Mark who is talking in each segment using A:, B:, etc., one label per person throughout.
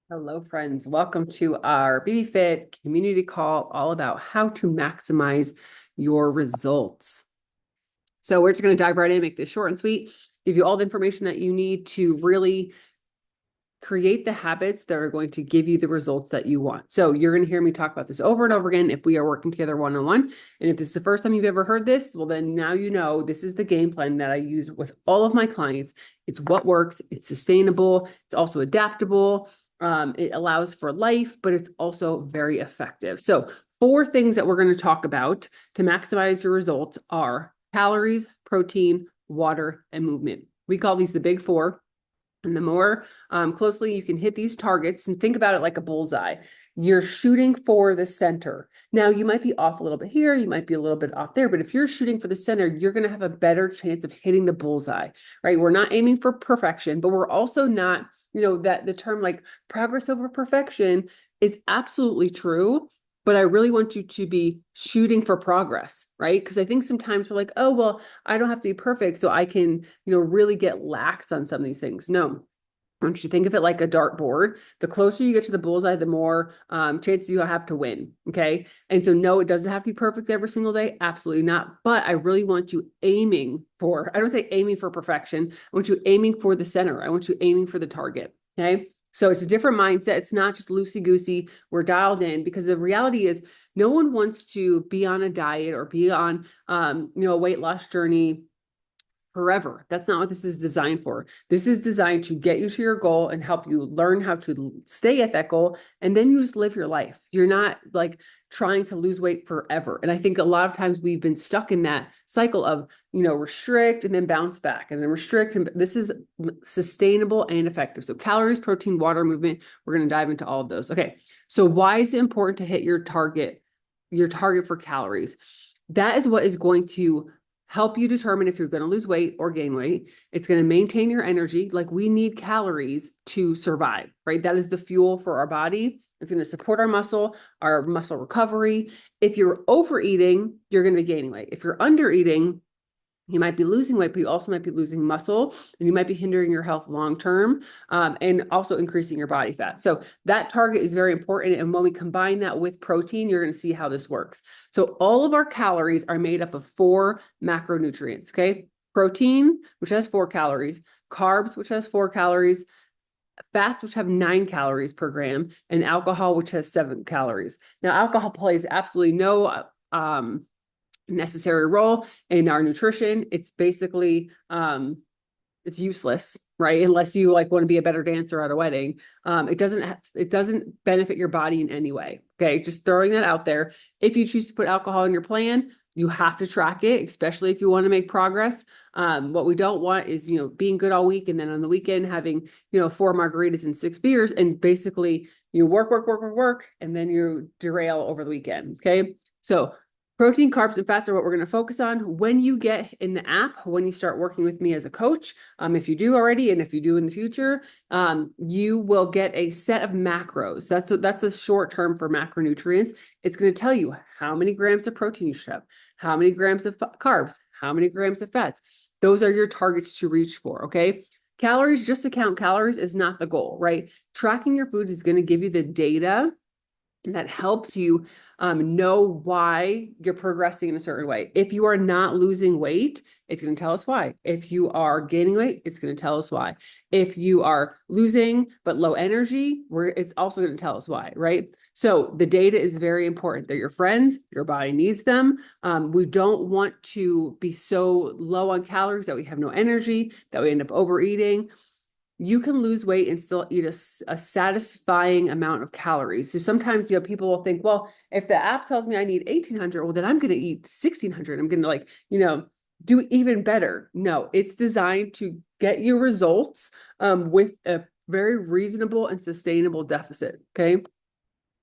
A: Hello, friends. Welcome to our Baby Fit community call, all about how to maximize your results. So we're just going to dive right in, make this short and sweet, give you all the information that you need to really create the habits that are going to give you the results that you want. So you're going to hear me talk about this over and over again if we are working together one-on-one. And if this is the first time you've ever heard this, well, then now you know this is the game plan that I use with all of my clients. It's what works. It's sustainable. It's also adaptable. It allows for life, but it's also very effective. So 4 things that we're going to talk about to maximize your results are calories, protein, water, and movement. We call these the big 4. And the more closely you can hit these targets, and think about it like a bullseye, you're shooting for the center. Now, you might be off a little bit here, you might be a little bit off there, but if you're shooting for the center, you're going to have a better chance of hitting the bullseye, right? We're not aiming for perfection, but we're also not, that the term like progress over perfection is absolutely true. But I really want you to be shooting for progress, right? Because I think sometimes we're like, oh, well, I don't have to be perfect, so I can, really get lax on some of these things. No. I want you to think of it like a dartboard. The closer you get to the bullseye, the more chances you have to win. Okay. And so, no, it doesn't have to be perfect every single day. Absolutely not. But I really want you aiming for, I don't say aiming for perfection. I want you aiming for the center. I want you aiming for the target. Okay. So it's a different mindset. It's not just loosey goosey. We're dialed in because the reality is no one wants to be on a diet or be on, a weight loss journey forever. That's not what this is designed for. This is designed to get you to your goal and help you learn how to stay at that goal. And then you just live your life. You're not like trying to lose weight forever. And I think a lot of times we've been stuck in that cycle of, restrict and then bounce back and then restrict. And this is sustainable and effective. So calories, protein, water, movement, we're going to dive into all of those. Okay. So why is it important to hit your target for calories? That is what is going to help you determine if you're going to lose weight or gain weight. It's going to maintain your energy. Like, we need calories to survive, right? That is the fuel for our body. It's going to support our muscle recovery. If you're overeating, you're going to be gaining weight. If you're undereating, you might be losing weight, but you also might be losing muscle, and you might be hindering your health long term, and also increasing your body fat. So that target is very important. And when we combine that with protein, you're going to see how this works. So all of our calories are made up of 4 macronutrients. Okay. Protein, which has 4 calories, carbs, which has 4 calories, fats, which have 9 calories per gram, and alcohol, which has 7 calories. Now, alcohol plays absolutely no necessary role in our nutrition. It's basically it's useless, right? Unless you like want to be a better dancer at a wedding. It doesn't benefit your body in any way. Okay, just throwing that out there. If you choose to put alcohol in your plan, you have to track it, especially if you want to make progress. What we don't want is, being good all week and then on the weekend having, 4 margaritas and 6 beers, and basically you work, and then you derail over the weekend. Okay. So protein, carbs, and fats are what we're going to focus on. When you get in the app, when you start working with me as a coach, if you do already, and if you do in the future, you will get a set of macros. That's a short term for macronutrients. It's going to tell you how many grams of protein you should have, how many grams of carbs, how many grams of fats. Those are your targets to reach for, okay? Calories, just to count calories, is not the goal, right? Tracking your food is going to give you the data that helps you know why you're progressing in a certain way. If you are not losing weight, it's going to tell us why. If you are gaining weight, it's going to tell us why. If you are losing but low energy, it's also going to tell us why, right? So the data is very important. They're your friends. Your body needs them. We don't want to be so low on calories that we have no energy, that we end up overeating. You can lose weight and still eat a satisfying amount of calories. So sometimes, people will think, well, if the app tells me I need 1,800, well, then I'm going to eat 1,600. I'm going to do even better. No, it's designed to get you results with a very reasonable and sustainable deficit. Okay.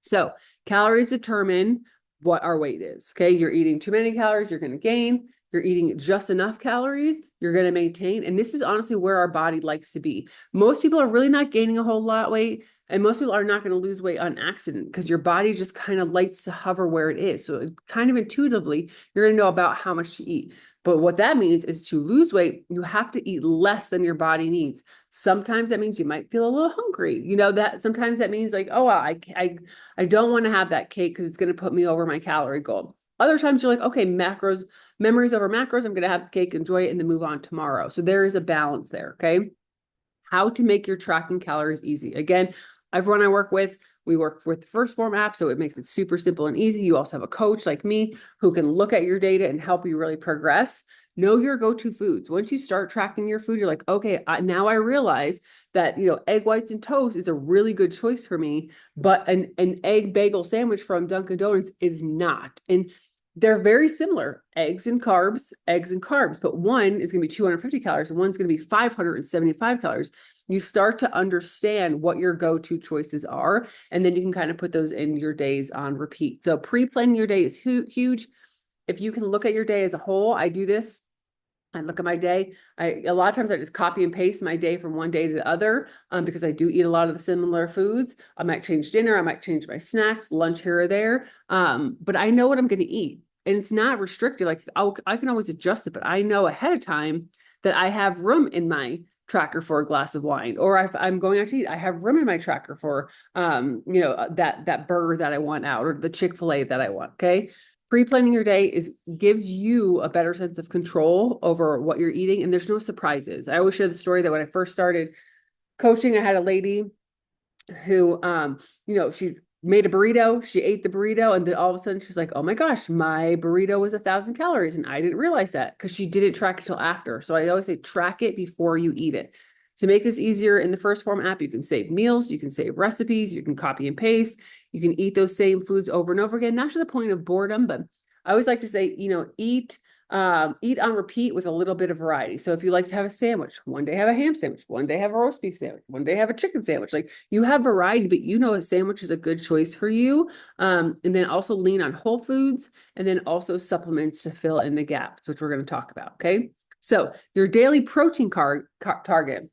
A: So calories determine what our weight is. Okay. You're eating too many calories, you're going to gain. You're eating just enough calories, you're going to maintain. And this is honestly where our body likes to be. Most people are really not gaining a whole lot of weight, and most people are not going to lose weight on accident because your body just kind of likes to hover where it is. So kind of intuitively, you're going to know about how much to eat. But what that means is to lose weight, you have to eat less than your body needs. Sometimes that means you might feel a little hungry. That sometimes that means like, oh, well, I don't want to have that cake because it's going to put me over my calorie goal. Other times you're like, okay, memories over macros. I'm going to have the cake, enjoy it, and then move on tomorrow. So there is a balance there. Okay. How to make your tracking calories easy. Again, everyone I work with, we work with the First Form app, so it makes it super simple and easy. You also have a coach like me who can look at your data and help you really progress. Know your go-to foods. Once you start tracking your food, you're like, okay, now I realize that, egg whites and toast is a really good choice for me, but an egg bagel sandwich from Dunkin' Donuts is not. And they're very similar, eggs and carbs, but one is going to be 250 calories and one's going to be 575 calories. You start to understand what your go-to choices are, and then you can kind of put those in your days on repeat. So pre-planning your day is huge. If you can look at your day as a whole, I do this. I look at my day. A lot of times I just copy and paste my day from one day to the other because I do eat a lot of the similar foods. I might change dinner. I might change my snacks, lunch here or there. But I know what I'm going to eat. And it's not restricted. Like I can always adjust it, but I know ahead of time that I have room in my tracker for a glass of wine, or if I'm going out to eat, I have room in my tracker for, that burger that I want out or the Chick-fil-A that I want. Okay. Pre-planning your day gives you a better sense of control over what you're eating, and there's no surprises. I always share the story that when I first started coaching, I had a lady who, she made a burrito, she ate the burrito, and then all of a sudden she's like, oh my gosh, my burrito was 1,000 calories. And I didn't realize that because she didn't track it till after. So I always say, track it before you eat it. To make this easier, in the First Form app, you can save meals, you can save recipes, you can copy and paste, you can eat those same foods over and over again, not to the point of boredom, but I always like to say, eat on repeat with a little bit of variety. So if you like to have a sandwich, one day have a ham sandwich, one day have a roast beef sandwich, one day have a chicken sandwich. Like you have variety, but a sandwich is a good choice for you. And then also lean on whole foods and then also supplements to fill in the gaps, which we're going to talk about. Okay. So your daily protein target.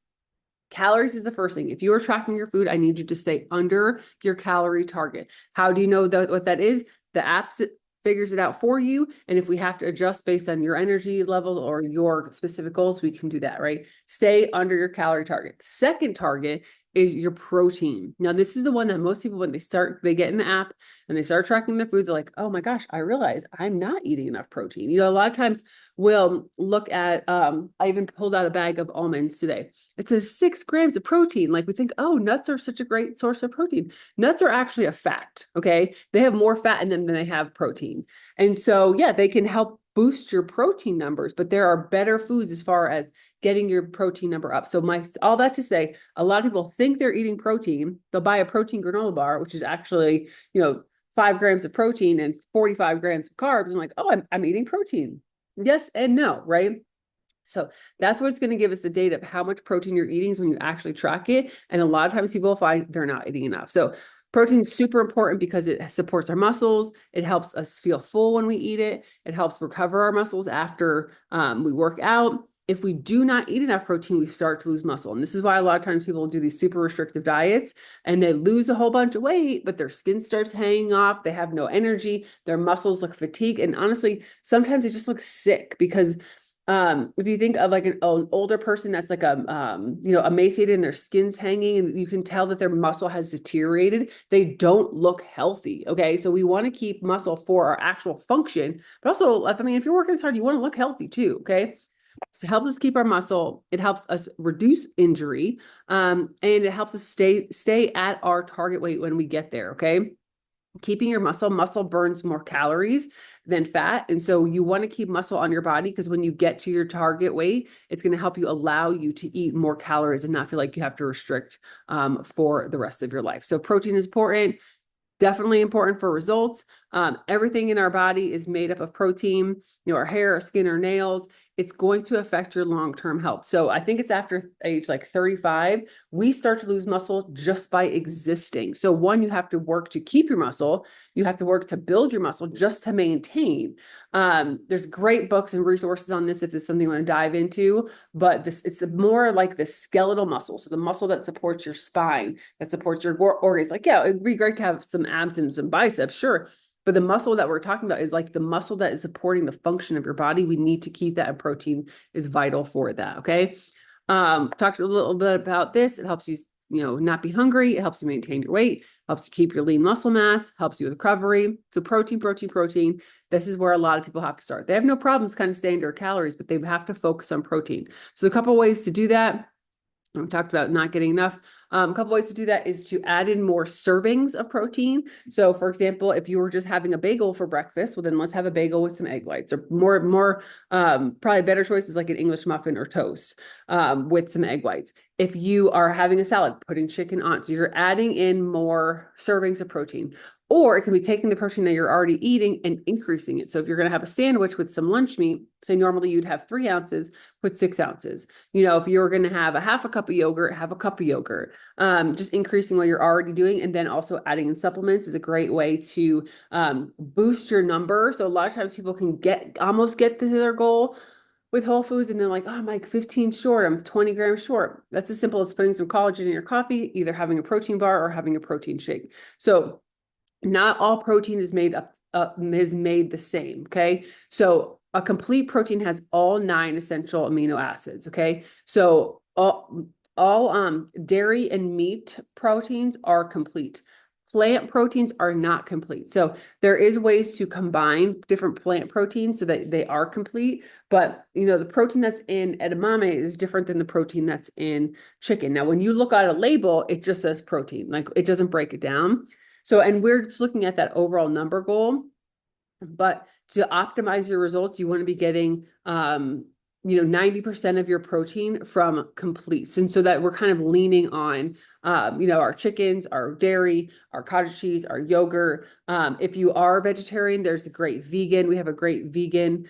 A: Calories is the first thing. If you are tracking your food, I need you to stay under your calorie target. How do you know what that is? The app figures it out for you. And if we have to adjust based on your energy level or your specific goals, we can do that, right? Stay under your calorie target. Second target is your protein. Now, this is the one that most people, when they get in the app and they start tracking their food, they're like, oh my gosh, I realize I'm not eating enough protein. A lot of times we'll look at, I even pulled out a bag of almonds today. It says 6 grams of protein. Like we think, oh, nuts are such a great source of protein. Nuts are actually a fat. Okay. They have more fat in them than they have protein. And so, yeah, they can help boost your protein numbers, but there are better foods as far as getting your protein number up. So all that to say, a lot of people think they're eating protein. They'll buy a protein granola bar, which is actually, 5 grams of protein and 45 grams of carbs. And like, oh, I'm eating protein. Yes and no, right? So that's what's going to give us the data of how much protein you're eating is when you actually track it. And a lot of times people find they're not eating enough. So protein is super important because it supports our muscles. It helps us feel full when we eat it. It helps recover our muscles after we work out. If we do not eat enough protein, we start to lose muscle. And this is why a lot of times people do these super restrictive diets and they lose a whole bunch of weight, but their skin starts hanging off. They have no energy. Their muscles look fatigued. And honestly, sometimes they just look sick because if you think of like an older person that's like emaciated and their skin's hanging and you can tell that their muscle has deteriorated, they don't look healthy. Okay. So we want to keep muscle for our actual function, but also, if you're working this hard, you want to look healthy too. Okay. So it helps us keep our muscle. It helps us reduce injury. And it helps us stay at our target weight when we get there. Okay. Keeping your muscle burns more calories than fat. And so you want to keep muscle on your body because when you get to your target weight, it's going to help you allow you to eat more calories and not feel like you have to restrict for the rest of your life. So protein is important. Definitely important for results. Everything in our body is made up of protein, our hair, our skin, our nails. It's going to affect your long-term health. So I think it's after age like 35, we start to lose muscle just by existing. So one, you have to work to keep your muscle. You have to work to build your muscle just to maintain. There's great books and resources on this if it's something you want to dive into, but it's more like the skeletal muscle. So the muscle that supports your spine, that supports your organs. Like, yeah, it'd be great to have some abs and some biceps, sure. But the muscle that we're talking about is like the muscle that is supporting the function of your body. We need to keep that, and protein is vital for that. Okay. Talked a little bit about this. It helps you, not be hungry. It helps you maintain your weight, helps you keep your lean muscle mass, helps you with recovery. So protein, protein, protein. This is where a lot of people have to start. They have no problems kind of staying to their calories, but they have to focus on protein. So a couple of ways to do that. We talked about not getting enough. A couple ways to do that is to add in more servings of protein. So, for example, if you were just having a bagel for breakfast, well, then let's have a bagel with some egg whites, or more, probably better choices like an English muffin or toast with some egg whites. If you are having a salad, putting chicken on, so you're adding in more servings of protein. Or it can be taking the protein that you're already eating and increasing it. So if you're going to have a sandwich with some lunch meat, say normally you'd have 3 ounces, put 6 ounces. If you're going to have a half a cup of yogurt, have a cup of yogurt. Just increasing what you're already doing, and then also adding in supplements is a great way to boost your number. So a lot of times people can almost get to their goal with whole foods, and then like, oh, I'm like 15 short, I'm 20 grams short. That's as simple as putting some collagen in your coffee, either having a protein bar or having a protein shake. So not all protein is made the same. Okay. So a complete protein has all 9 essential amino acids. Okay. So all dairy and meat proteins are complete. Plant proteins are not complete. So there is ways to combine different plant proteins so that they are complete. But the protein that's in edamame is different than the protein that's in chicken. Now, when you look at a label, it just says protein, like it doesn't break it down. So, and we're just looking at that overall number goal, but to optimize your results, you want to be getting, 90% of your protein from completes. And so that we're kind of leaning on, our chickens, our dairy, our cottage cheese, our yogurt. If you are vegetarian, there's a great vegan. We have a great vegan,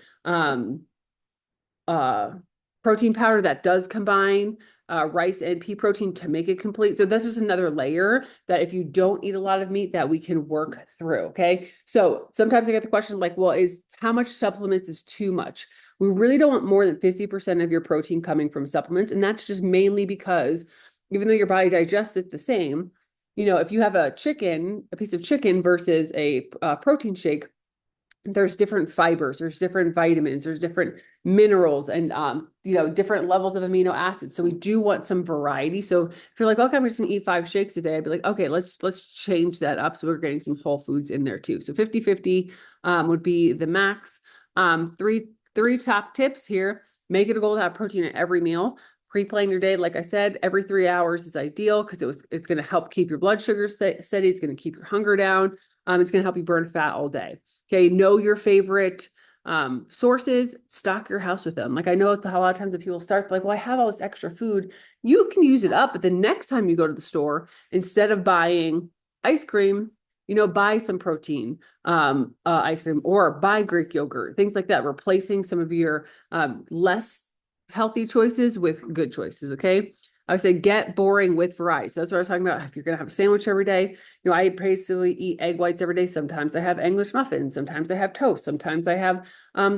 A: protein powder that does combine rice and pea protein to make it complete. So that's just another layer that if you don't eat a lot of meat that we can work through. Okay. So sometimes I get the question like, well, how much supplements is too much? We really don't want more than 50% of your protein coming from supplements. And that's just mainly because even though your body digests it the same, if you have a piece of chicken versus a protein shake, there's different fibers, there's different vitamins, there's different minerals, and different levels of amino acids. So we do want some variety. So if you're like, okay, I'm just gonna eat 5 shakes a day, I'd be like, okay, let's change that up so we're getting some whole foods in there too. So 50-50 would be the max. Three top tips here. Make it a goal to have protein at every meal. Pre-plan your day, like I said, every 3 hours is ideal because it's going to help keep your blood sugar steady. It's going to keep your hunger down. It's going to help you burn fat all day. Okay, know your favorite sources, stock your house with them. Like I know a lot of times when people start like, well, I have all this extra food, you can use it up, but the next time you go to the store, instead of buying ice cream, buy some protein ice cream, or buy Greek yogurt, things like that, replacing some of your less healthy choices with good choices. Okay. I would say get boring with variety. So that's what I was talking about. If you're going to have a sandwich every day, I basically eat egg whites every day. Sometimes I have English muffins. Sometimes I have toast. Sometimes I have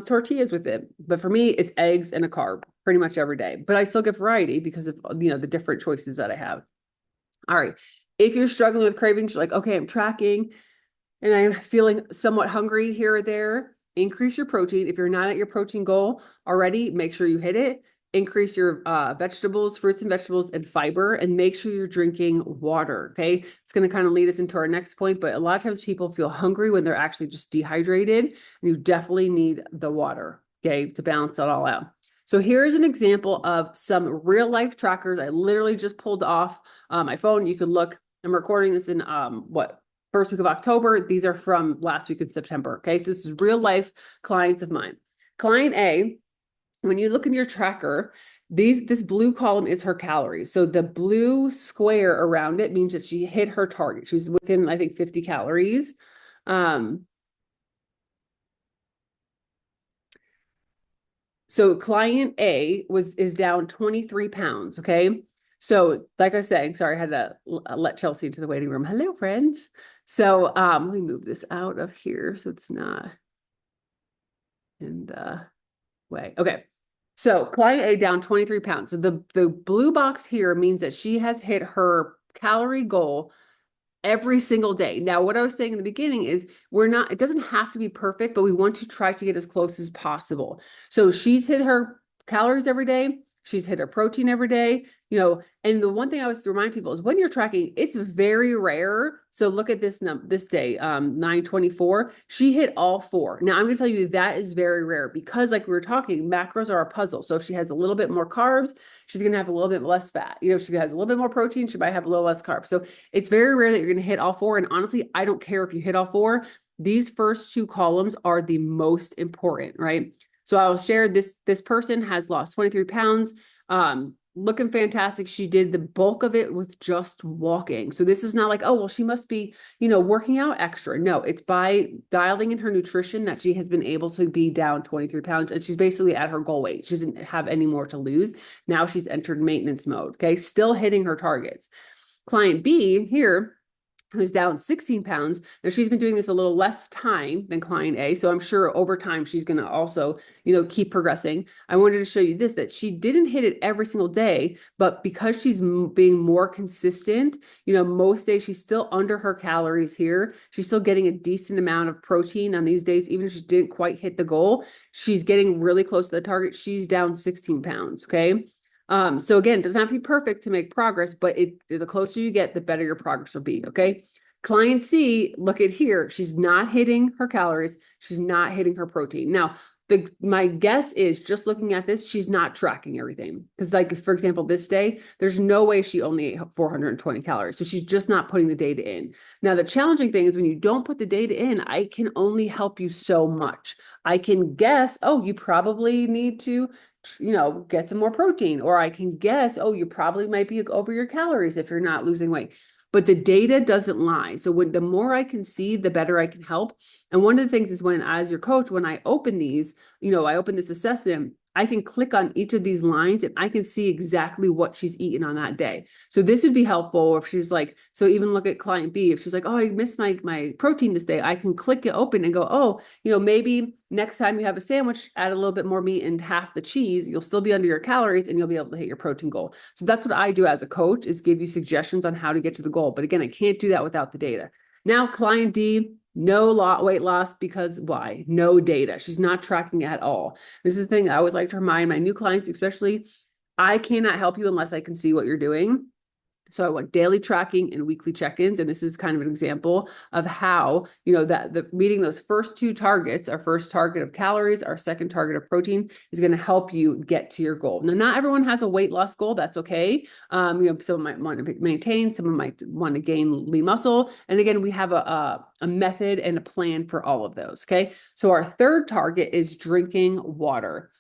A: tortillas with it. But for me, it's eggs and a carb pretty much every day. But I still get variety because of, the different choices that I have. All right. If you're struggling with cravings, you're like, okay, I'm tracking and I'm feeling somewhat hungry here or there, increase your protein. If you're not at your protein goal already, make sure you hit it. Increase your vegetables, fruits and vegetables, and fiber, and make sure you're drinking water. Okay. It's going to kind of lead us into our next point, but a lot of times people feel hungry when they're actually just dehydrated. And you definitely need the water, okay, to balance it all out. So here's an example of some real life trackers. I literally just pulled off my phone. You can look, I'm recording this in first week of October. These are from last week in September. Okay. So this is real life clients of mine. Client A, when you look in your tracker, this blue column is her calories. So the blue square around it means that she hit her target. She was within, I think, 50 calories. So client A is down 23 pounds. Okay. So like I was saying, sorry, I had to let Chelsea into the waiting room. Hello, friends. So let me move this out of here so it's not in the way. Okay. So client A down 23 pounds. So the blue box here means that she has hit her calorie goal every single day. Now, what I was saying in the beginning is it doesn't have to be perfect, but we want to try to get as close as possible. So she's hit her calories every day. She's hit her protein every day, and the one thing I always remind people is when you're tracking, it's very rare. So look at this day, 9/24, she hit all four. Now I'm going to tell you that is very rare because like we were talking, macros are a puzzle. So if she has a little bit more carbs, she's going to have a little bit less fat. If she has a little bit more protein, she might have a little less carbs. So it's very rare that you're going to hit all four. And honestly, I don't care if you hit all four. These first two columns are the most important, right? So I'll share this person has lost 23 pounds, looking fantastic. She did the bulk of it with just walking. So this is not like, oh, well, she must be, working out extra. No, it's by dialing in her nutrition that she has been able to be down 23 pounds. And she's basically at her goal weight. She doesn't have any more to lose. Now she's entered maintenance mode. Okay. Still hitting her targets. Client B here, who's down 16 pounds. Now she's been doing this a little less time than client A. So I'm sure over time, she's going to also, keep progressing. I wanted to show you this, that she didn't hit it every single day, but because she's being more consistent, most days she's still under her calories here. She's still getting a decent amount of protein on these days. Even if she didn't quite hit the goal, she's getting really close to the target. She's down 16 pounds. Okay. So again, it doesn't have to be perfect to make progress, but the closer you get, the better your progress will be. Okay. Client C, look at here. She's not hitting her calories. She's not hitting her protein. Now, my guess is just looking at this, she's not tracking everything. Because like, for example, this day, there's no way she only ate 420 calories. So she's just not putting the data in. Now, the challenging thing is when you don't put the data in, I can only help you so much. I can guess, oh, you probably need to get some more protein, or I can guess, oh, you probably might be over your calories if you're not losing weight. But the data doesn't lie. So the more I can see, the better I can help. And one of the things is as your coach, when I open these, I open this assessment, I can click on each of these lines and I can see exactly what she's eaten on that day. So this would be helpful if she's like, so even look at client B, if she's like, oh, I missed my protein this day, I can click it open and go, oh, maybe next time you have a sandwich, add a little bit more meat and half the cheese, you'll still be under your calories and you'll be able to hit your protein goal. So that's what I do as a coach, is give you suggestions on how to get to the goal. But again, I can't do that without the data. Now, client D, no weight loss because why? No data. She's not tracking at all. This is the thing I always like to remind my new clients, especially, I cannot help you unless I can see what you're doing. So I want daily tracking and weekly check-ins. And this is kind of an example of how, that meeting those first two targets, our first target of calories, our second target of protein, is going to help you get to your goal. Now, not everyone has a weight loss goal. That's okay. Someone might want to maintain, someone might want to gain lean muscle. And again, we have a method and a plan for all of those. Okay. So our third target is drinking water.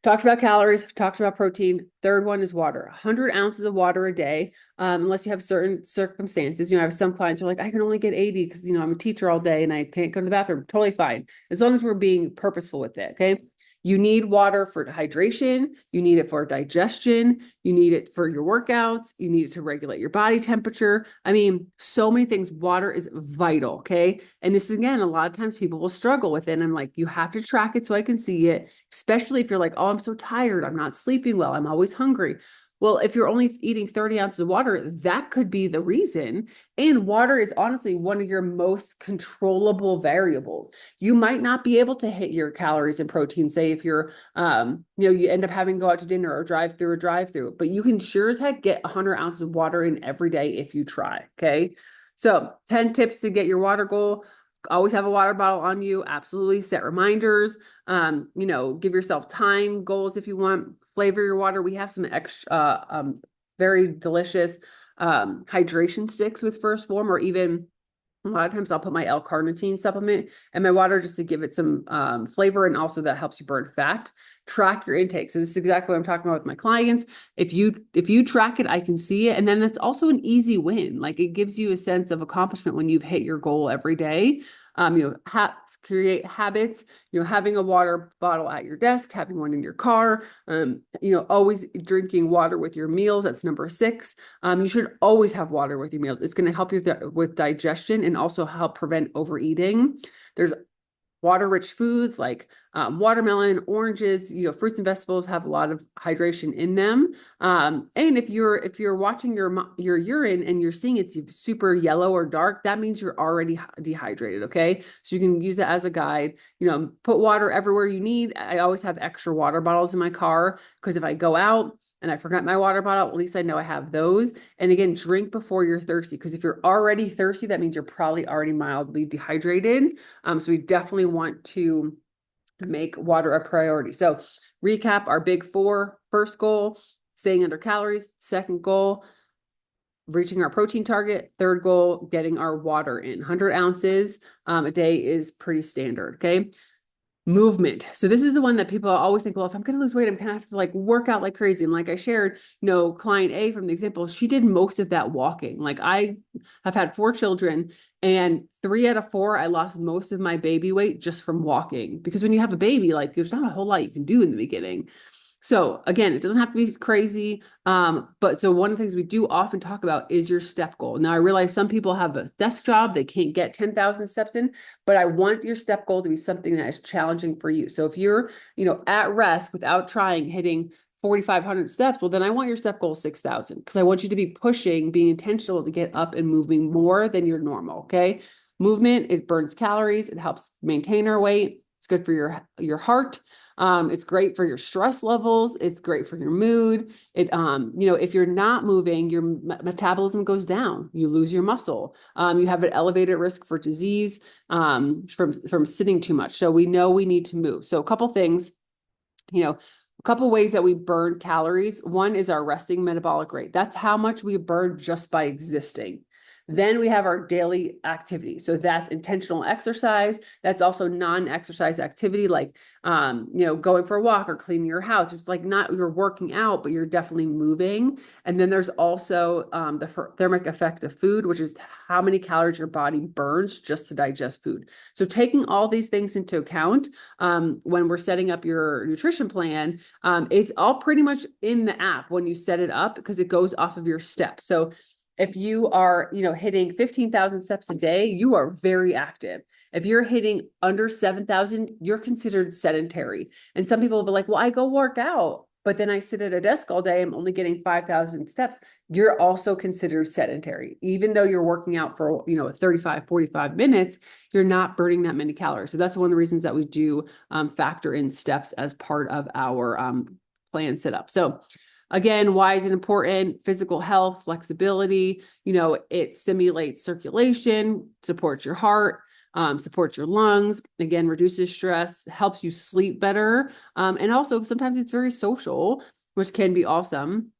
A: Talked about calories, talked about protein. Third one is water. 100 ounces of water a day, unless you have certain circumstances. I have some clients who are like, I can only get 80 because, I'm a teacher all day and I can't go to the bathroom. Totally fine. As long as we're being purposeful with it, okay? You need water for hydration. You need it for digestion. You need it for your workouts. You need it to regulate your body temperature. I mean, so many things. Water is vital, okay? And this, again, a lot of times people will struggle with it. And I'm like, you have to track it so I can see it, especially if you're like, oh, I'm so tired. I'm not sleeping well. I'm always hungry. Well, if you're only eating 30 ounces of water, that could be the reason. And water is honestly one of your most controllable variables. You might not be able to hit your calories and protein, say if you're, you end up having to go out to dinner or drive through, but you can sure as heck get 100 ounces of water in every day if you try. Okay. So 10 tips to get your water goal. Always have a water bottle on you. Absolutely. Set reminders. Give yourself time goals if you want. Flavor your water. We have some very delicious hydration sticks with First Form, or even a lot of times I'll put my L-carnitine supplement in my water just to give it some flavor, and also that helps you burn fat. Track your intake. So this is exactly what I'm talking about with my clients. If you track it, I can see it. And then that's also an easy win. Like, it gives you a sense of accomplishment when you've hit your goal every day. Create habits, having a water bottle at your desk, having one in your car, always drinking water with your meals. That's number 6. You should always have water with your meals. It's going to help you with digestion and also help prevent overeating. There's water-rich foods like watermelon, oranges, fruits and vegetables have a lot of hydration in them. And if you're watching your urine and you're seeing it's super yellow or dark, that means you're already dehydrated. Okay, so you can use it as a guide. Put water everywhere you need. I always have extra water bottles in my car because if I go out and I forgot my water bottle, at least I know I have those. And again, drink before you're thirsty, because if you're already thirsty, that means you're probably already mildly dehydrated. So we definitely want to make water a priority. So recap our big four. First goal, staying under calories. Second goal, reaching our protein target. Third goal, getting our water in. 100 ounces a day is pretty standard. Okay. Movement. So this is the one that people always think, well, if I'm going to lose weight, I'm going to have to like work out like crazy. And like I shared, client A from the example, she did most of that walking. Like I have had 4 children and 3 out of 4, I lost most of my baby weight just from walking. Because when you have a baby, like there's not a whole lot you can do in the beginning. So again, it doesn't have to be crazy. But so one of the things we do often talk about is your step goal. Now I realize some people have a desk job, they can't get 10,000 steps in, but I want your step goal to be something that is challenging for you. So if you're, at rest without trying hitting 4,500 steps, well, then I want your step goal 6,000 because I want you to be pushing, being intentional to get up and moving more than your normal. Okay. Movement, it burns calories. It helps maintain our weight. It's good for your heart. It's great for your stress levels. It's great for your mood. If you're not moving, your metabolism goes down. You lose your muscle. You have an elevated risk for disease from sitting too much. So we know we need to move. So a couple things, a couple ways that we burn calories. One is our resting metabolic rate. That's how much we burn just by existing. Then we have our daily activity. So that's intentional exercise. That's also non-exercise activity, like, going for a walk or cleaning your house. It's like not you're working out, but you're definitely moving. And then there's also the thermic effect of food, which is how many calories your body burns just to digest food. So taking all these things into account when we're setting up your nutrition plan, is all pretty much in the app when you set it up because it goes off of your steps. So if you are, hitting 15,000 steps a day, you are very active. If you're hitting under 7,000, you're considered sedentary. And some people will be like, well, I go work out, but then I sit at a desk all day. I'm only getting 5,000 steps. You're also considered sedentary. Even though you're working out for, 35, 45 minutes, you're not burning that many calories. So that's one of the reasons that we do factor in steps as part of our plan setup. So again, why is it important? Physical health, flexibility, it stimulates circulation, supports your heart, supports your lungs, again, reduces stress, helps you sleep better. And also sometimes it's very social, which can be awesome.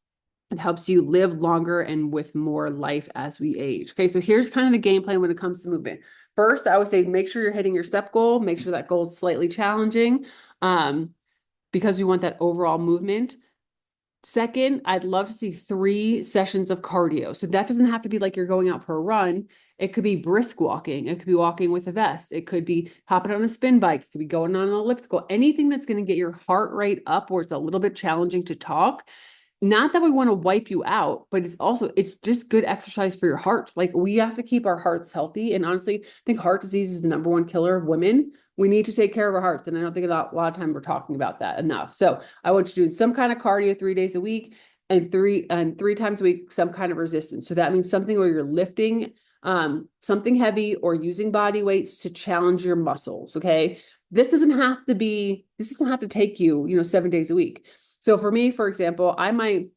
A: It helps you live longer and with more life as we age. Okay, so here's kind of the game plan when it comes to movement. First, I would say make sure you're hitting your step goal, make sure that goal is slightly challenging because we want that overall movement. Second, I'd love to see 3 sessions of cardio. So that doesn't have to be like you're going out for a run. It could be brisk walking. It could be walking with a vest. It could be hopping on a spin bike. It could be going on an elliptical. Anything that's going to get your heart rate up where it's a little bit challenging to talk. Not that we want to wipe you out, but it's just good exercise for your heart. Like we have to keep our hearts healthy. And honestly, I think heart disease is the #1 killer of women. We need to take care of our hearts. And I don't think a lot of time we're talking about that enough. So I want you to do some kind of cardio 3 days a week and three times a week, some kind of resistance. So that means something where you're lifting something heavy or using body weights to challenge your muscles. Okay. This doesn't have to take you, 7 days a week. So for me, for example, I might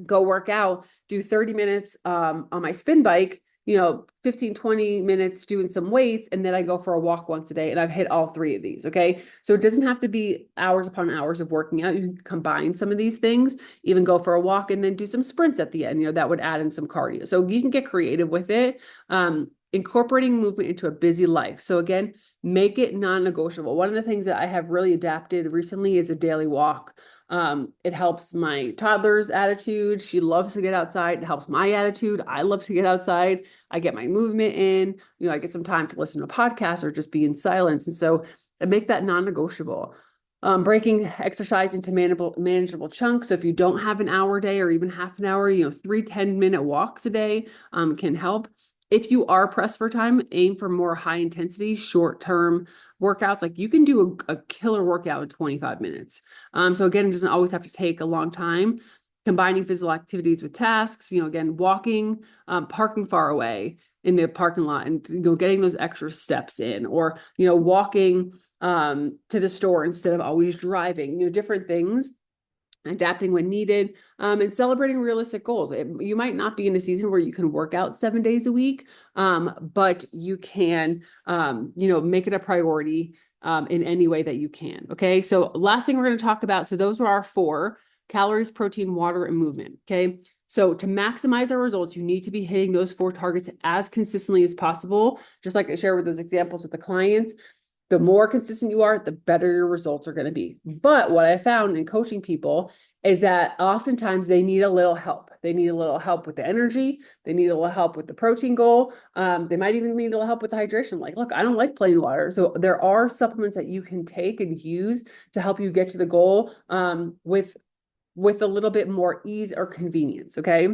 A: go work out, do 30 minutes on my spin bike, 15, 20 minutes doing some weights, and then I go for a walk once a day, and I've hit all 3 of these, okay? So it doesn't have to be hours upon hours of working out. You can combine some of these things, even go for a walk and then do some sprints at the end, that would add in some cardio. So you can get creative with it. Incorporating movement into a busy life. So again, make it non-negotiable. One of the things that I have really adapted recently is a daily walk. It helps my toddler's attitude. She loves to get outside. It helps my attitude. I love to get outside. I get my movement in, I get some time to listen to a podcast or just be in silence. And so I make that non-negotiable. Breaking exercise into manageable chunks. So if you don't have an hour a day or even half an hour, 3 10-minute walks a day can help. If you are pressed for time, aim for more high intensity, short-term workouts. Like you can do a killer workout in 25 minutes. So again, it doesn't always have to take a long time. Combining physical activities with tasks, again, walking, parking far away in the parking lot and getting those extra steps in, or walking to the store instead of always driving, different things, adapting when needed, and celebrating realistic goals. You might not be in a season where you can work out 7 days a week, but you can, make it a priority in any way that you can. Okay. So last thing we're going to talk about. So those are our 4: calories, protein, water, and movement. Okay. So to maximize our results, you need to be hitting those 4 targets as consistently as possible. Just like I shared with those examples with the clients, the more consistent you are, the better your results are going to be. But what I found in coaching people is that oftentimes they need a little help. They need a little help with the energy. They need a little help with the protein goal. They might even need a little help with the hydration. Like, look, I don't like plain water. So there are supplements that you can take and use to help you get to the goal with a little bit more ease or convenience. Okay.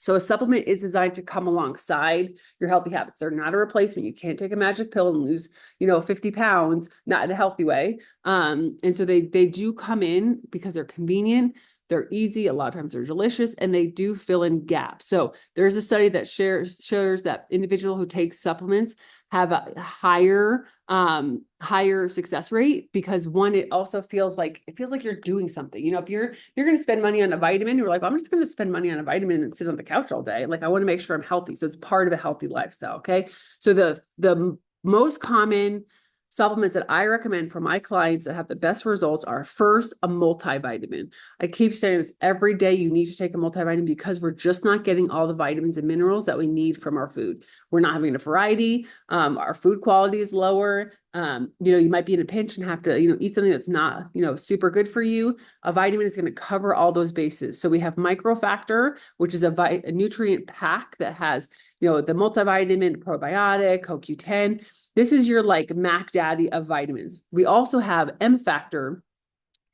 A: So a supplement is designed to come alongside your healthy habits. They're not a replacement. You can't take a magic pill and lose, 50 pounds, not in a healthy way. And so they do come in because they're convenient, they're easy, a lot of times they're delicious, and they do fill in gaps. So there's a study that shows that individual who takes supplements have a higher success rate, because one, it also feels like you're doing something. If you're going to spend money on a vitamin, you're like, well, I'm just going to spend money on a vitamin and sit on the couch all day. Like, I want to make sure I'm healthy. So it's part of a healthy lifestyle. Okay. So the most common supplements that I recommend for my clients that have the best results are, first, a multivitamin. I keep saying this every day: you need to take a multivitamin, because we're just not getting all the vitamins and minerals that we need from our food. We're not having enough variety. Our food quality is lower. You might be in a pinch and have to, eat something that's not, super good for you. A vitamin is going to cover all those bases. So we have Microfactor, which is a nutrient pack that has, the multivitamin, probiotic, CoQ10. This is your like Mac Daddy of vitamins. We also have M Factor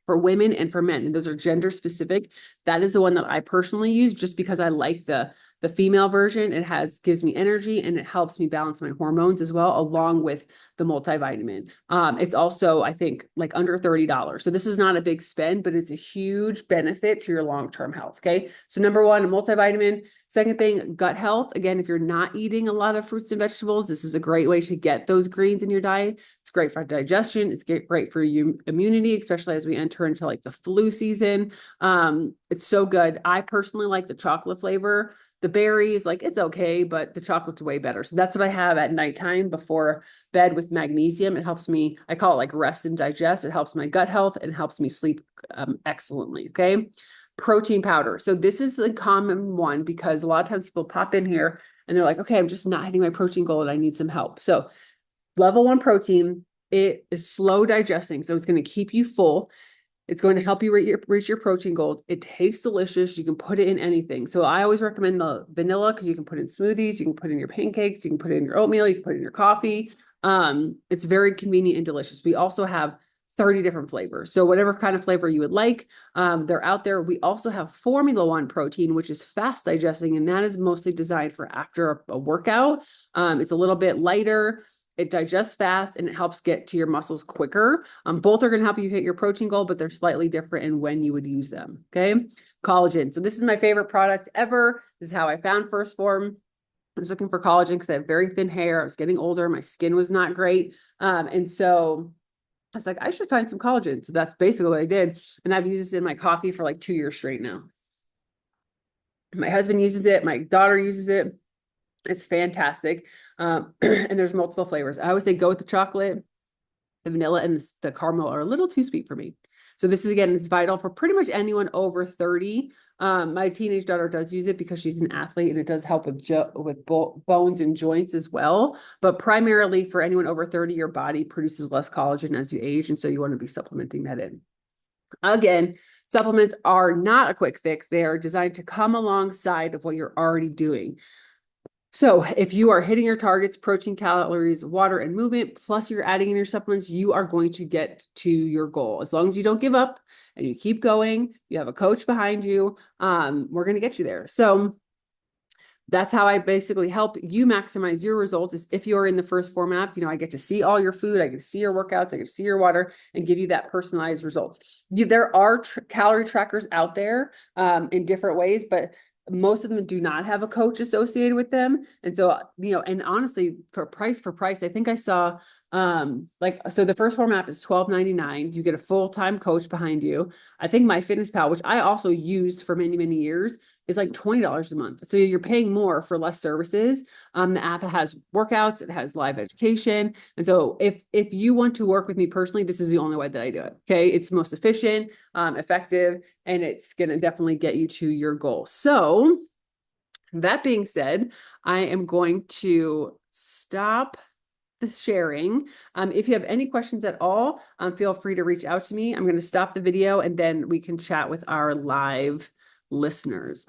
A: for women and for men, and those are gender specific. That is the one that I personally use, just because I like the female version. It gives me energy, and it helps me balance my hormones as well, along with the multivitamin. It's also, I think, like under $30. So this is not a big spend, but it's a huge benefit to your long-term health. Okay. So number 1, a multivitamin. Second thing, gut health. Again, if you're not eating a lot of fruits and vegetables, this is a great way to get those greens in your diet. It's great for digestion. It's great for immunity, especially as we enter into like the flu season. It's so good. I personally like the chocolate flavor. The berries, like, it's okay, but the chocolate's way better. So that's what I have at nighttime before bed with magnesium. It helps me, I call it like rest and digest. It helps my gut health and helps me sleep excellently. Okay. Protein powder. So this is the common one, because a lot of times people pop in here and they're like, okay, I'm just not hitting my protein goal and I need some help. So level 1 protein, it is slow digesting. So it's going to keep you full. It's going to help you reach your protein goals. It tastes delicious. You can put it in anything. So I always recommend the vanilla, because you can put it in smoothies, you can put it in your pancakes, you can put it in your oatmeal, you can put it in your coffee. It's very convenient and delicious. We also have 30 different flavors. So whatever kind of flavor you would like, they're out there. We also have Formula One protein, which is fast digesting, and that is mostly designed for after a workout. It's a little bit lighter. It digests fast, and it helps get to your muscles quicker. Both are going to help you hit your protein goal, but they're slightly different in when you would use them. Okay. Collagen. So this is my favorite product ever. This is how I found First Form. I was looking for collagen because I have very thin hair. I was getting older. My skin was not great. And so I was like, I should find some collagen. So that's basically what I did. And I've used this in my coffee for like 2 years straight now. My husband uses it. My daughter uses it. It's fantastic. And there's multiple flavors. I always say go with the chocolate. The vanilla and the caramel are a little too sweet for me. So this is, again, it's vital for pretty much anyone over 30. My teenage daughter does use it because she's an athlete, and it does help with bones and joints as well. But primarily for anyone over 30, your body produces less collagen as you age. And so you want to be supplementing that in. Again, supplements are not a quick fix. They are designed to come alongside of what you're already doing. So if you are hitting your targets, protein, calories, water, and movement, plus you're adding in your supplements, you are going to get to your goal. As long as you don't give up and you keep going, you have a coach behind you, we're going to get you there. So that's how I basically help you maximize your results. Is if you're in the first format, I get to see all your food, I get to see your workouts, I get to see your water, and give you that personalized results. There are calorie trackers out there in different ways, but most of them do not have a coach associated with them. And so, and honestly, for price, I think I saw so the first format is $12.99. You get a full-time coach behind you. I think MyFitnessPal, which I also used for many, many years, is like $20 a month. So you're paying more for less services. The app has workouts, it has live education. And so if you want to work with me personally, this is the only way that I do it. Okay. It's most efficient, effective, and it's going to definitely get you to your goal. So that being said, I am going to stop the sharing. If you have any questions at all, feel free to reach out to me. I'm going to stop the video and then we can chat with our live listeners.